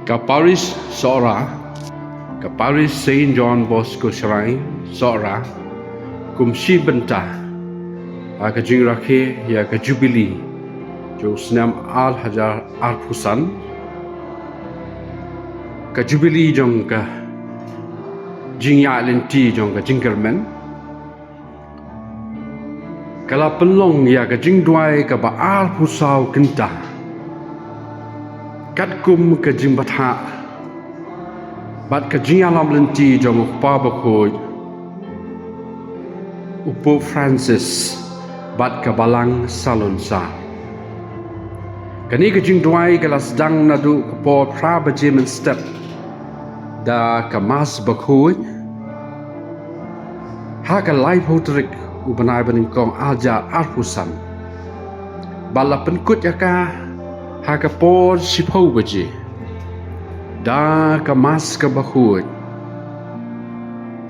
Ka Paris Sora, ka Paris Saint John Bosco Shrine Sora, kum si benta, ka jing rakhe ya ka Jubilee, jo snam al hajar arpusan, ka Jubilee jong ka jing ya lenti jong ka Jingerman, kala pelong ya ka jing duai ka ba arpusau kenta. Kat kum ke jing batha bat ke jing alam lenti jong pa bakoi upo Francis bat ke balang salonsa kani ke jing duai ke las dang nadu ke po pra bajemen step da ke mas bakoi ha ke lai potrik ubanai baning kong ajar arpusan bala penkut yaka haka por sipau baje da kamas ka bakut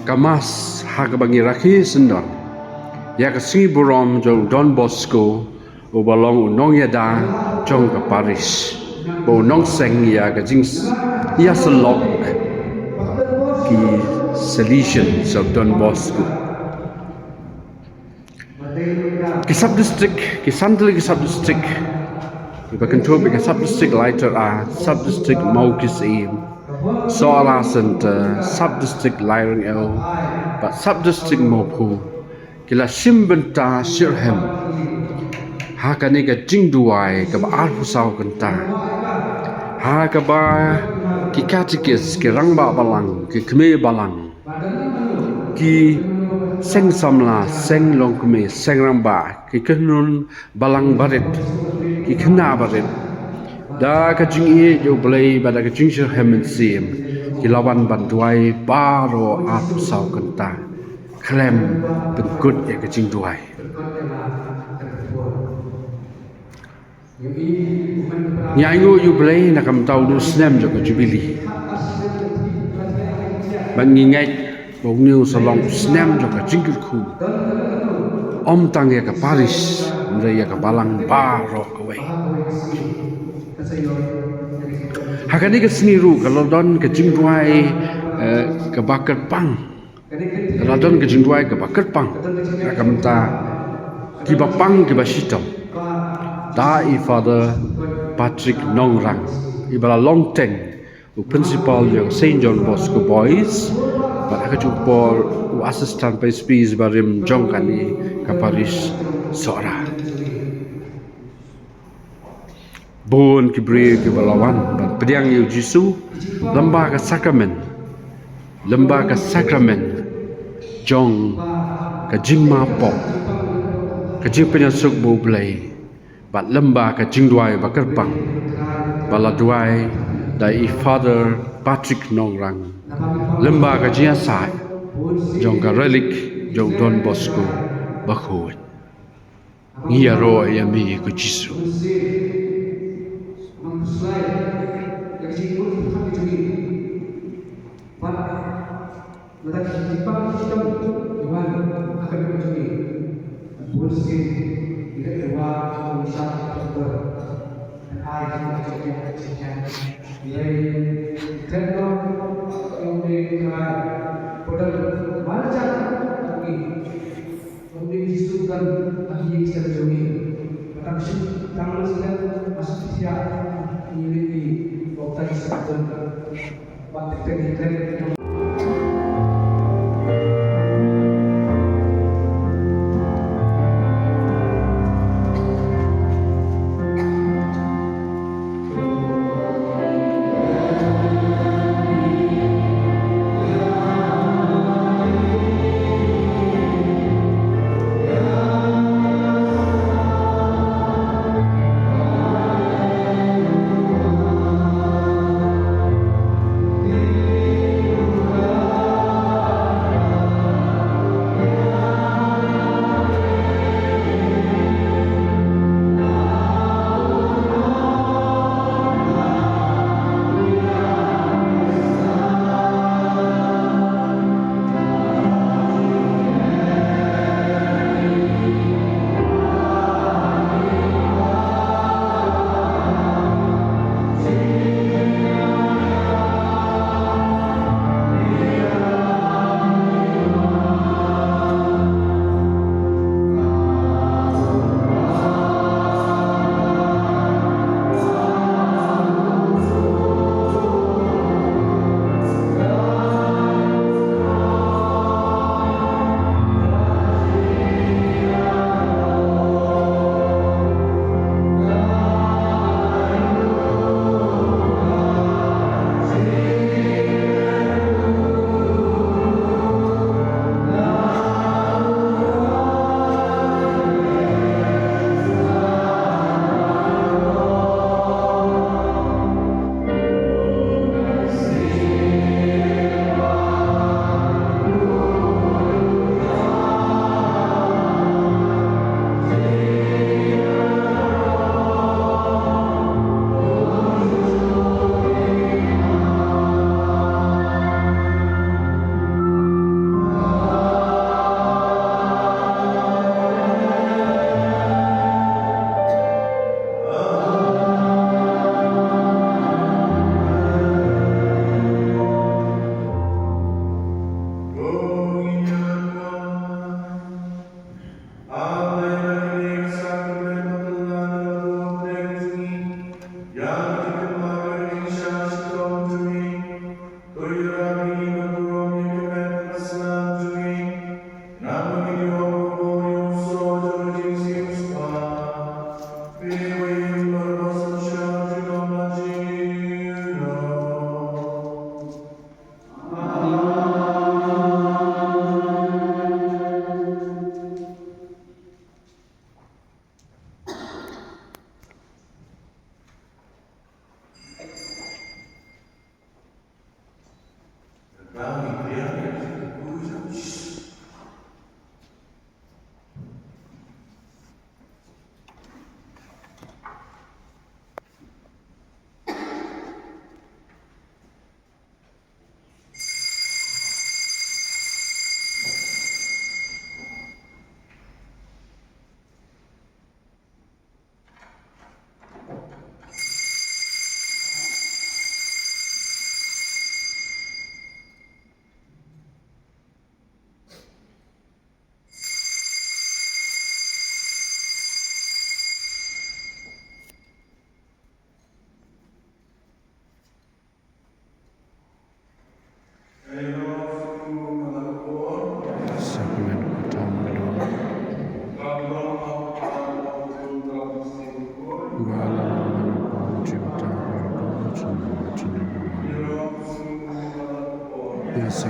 kamas haka bangi rakhi sendon ya ka singi burom jong Don Bosco o balong unong ya da jong ka Paris bo nong seng ya ka jing ya selok ki solutions of Don Bosco ki sub district ki sandali ki sub district Ibakantup ke sub-district lighter sub-district Maukis Aim, Soala Center, sub-district Lyrang El, but sub-district Mopu, kila Shimbenta Shirhem, Hakani ke Jingduai ke ba Arpusau Kenta, Hakaba ki Katikis ke Rangba Balang, ke Khmer Balang, ki Seng Samla, Seng Long Khmer, Seng Rangba, ki Kenun Balang Barit, ki kena barit da ka jing e jo blai ba da ka jing shir hem sim ki lawan bantuai baro ap sau kenta klem ben good ya ka jing duai nyango yu blai na kam tau du snem jo ka Jubilee ban ngi ngai bo new salong snem jo ka jing ku om tang ya ka Paris ya ka balang baro away hakani ka sniru kalau don ka jingduai ka bakat pang kalau don ka jingduai ka bakat pang ka menta ki bapang ki basitam da I Father Patrick Nongrang ibala long teng u principal yang Saint John Bosco Boys ba ka jupor u assistant PSP barim jongkani ka Paris Sora Bon kibri ke balawan dan pediang yu Jisu lembaga sakramen jong ke jingma pop ke jing penyasuk bo blai bat lembaga jingduai bakerpang bala duai dai Father Patrick Nongrang lembaga jiasai jong ka relik jong Don Bosco bakhoi ngia ro ya mi ko Jisu Yes,